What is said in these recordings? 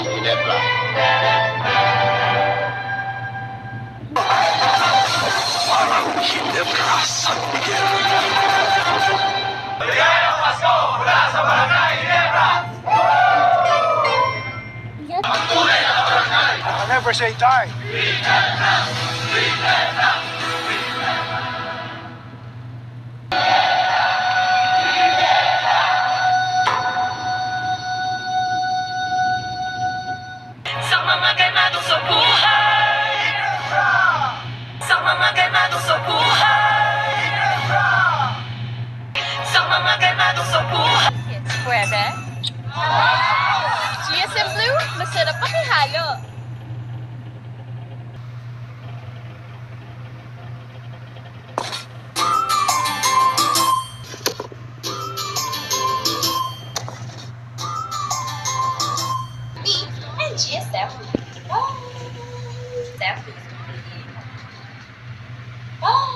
ay Ginebra. Ginebra San Miguel. Maligayang Pasko mula sa Barangay Ginebra! Ang tunay na barangay! I'll never say die. Ginebra! Ginebra! Sa mga ganado sa buhay, sa mga ganado sa buhay, sa mga ganado sa buhay. Pwede? GSM Blue, masarap pakihalo. Me and GSM. Oh. GSM. Oh.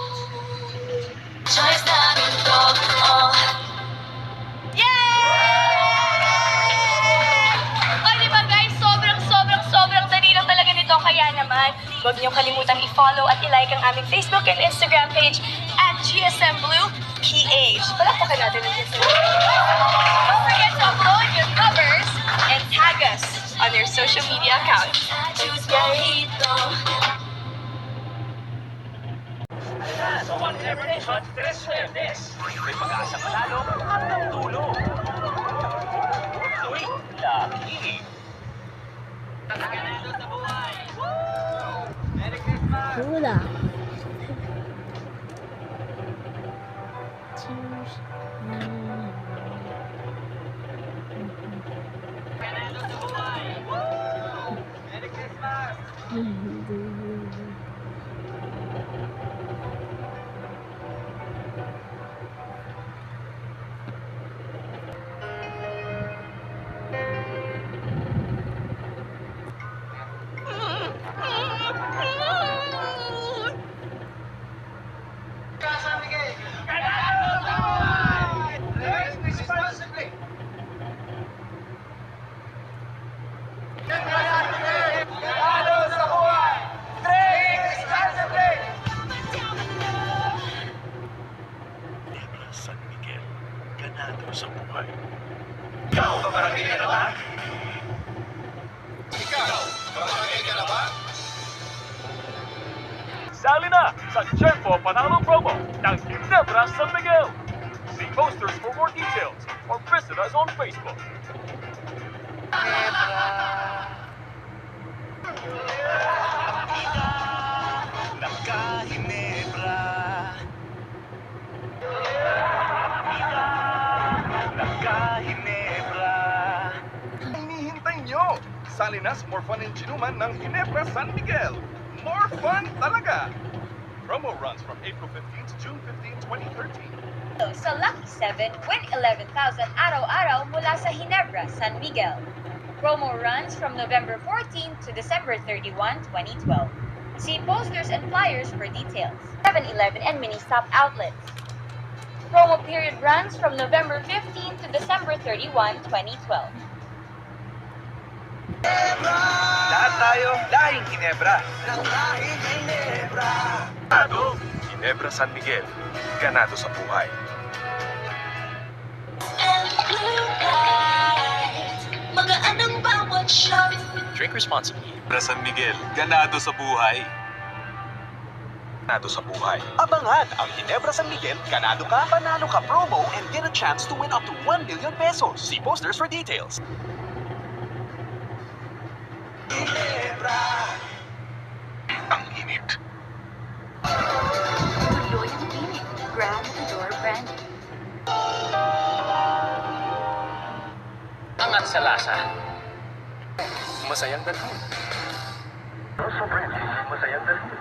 Choice namin to, oh. Yay! Ay, di ba guys, sobrang dali lang talaga nito. Kaya naman, huwag niyong kalimutang i-follow at i-like ang aming Facebook and Instagram page at GSM Blue PH. Palakpakan natin ang GSM Blue. Don't forget to upload your covers and tag us on your social media accounts. Choose Mojito. Sa One Never Nation, Tres Verdes. May pag-asa panalo hanggang dulo. Tuloy, laki. Ganado sa buhay. Merry Christmas! Wala. Ganado sa buhay. Merry Christmas! Ganado sa buhay! Drink responsibly! Ganado sa buhay! Drink responsibly! Ginebra San Miguel. Ganado sa buhay. Ikaw, babarangay ka na ba? Ikaw, babarangay ka na ba? Sali na sa Tiempo Panalo promo ng Ginebra San Miguel. See posters for more details or visit us on Facebook. Nagka-Ginebra. Nagka-Ginebra. Hinihintay nyo! Sali na sa More Fun in Ginuman ng Ginebra San Miguel. More fun talaga! Promo runs from April 15 to June 15, 2013. Sa Lucky 7, win 11,000 araw-araw mula sa Ginebra, San Miguel. Promo runs from November 14 to December 31, 2012. See posters and flyers for details. 7-Eleven and Mini-Stop outlets. Promo period runs from November 15 to December 31, 2012. Lahat tayo, lahing Ginebra. Ganado, Ginebra San Miguel. Ganado sa buhay. And blue light, magaan ang bawat shot. Drink responsibly. Ginebra San Miguel. Ganado sa buhay. Ganado sa buhay. Abangan ang Ginebra San Miguel, Ganado Ka, Panalo Ka promo and get a chance to win up to 1 million pesos. See posters for details. Ang init. Tuloy ang init. Grand Door Brand. Angat sa lasa. Masayang dalhin. Masayang dalhin.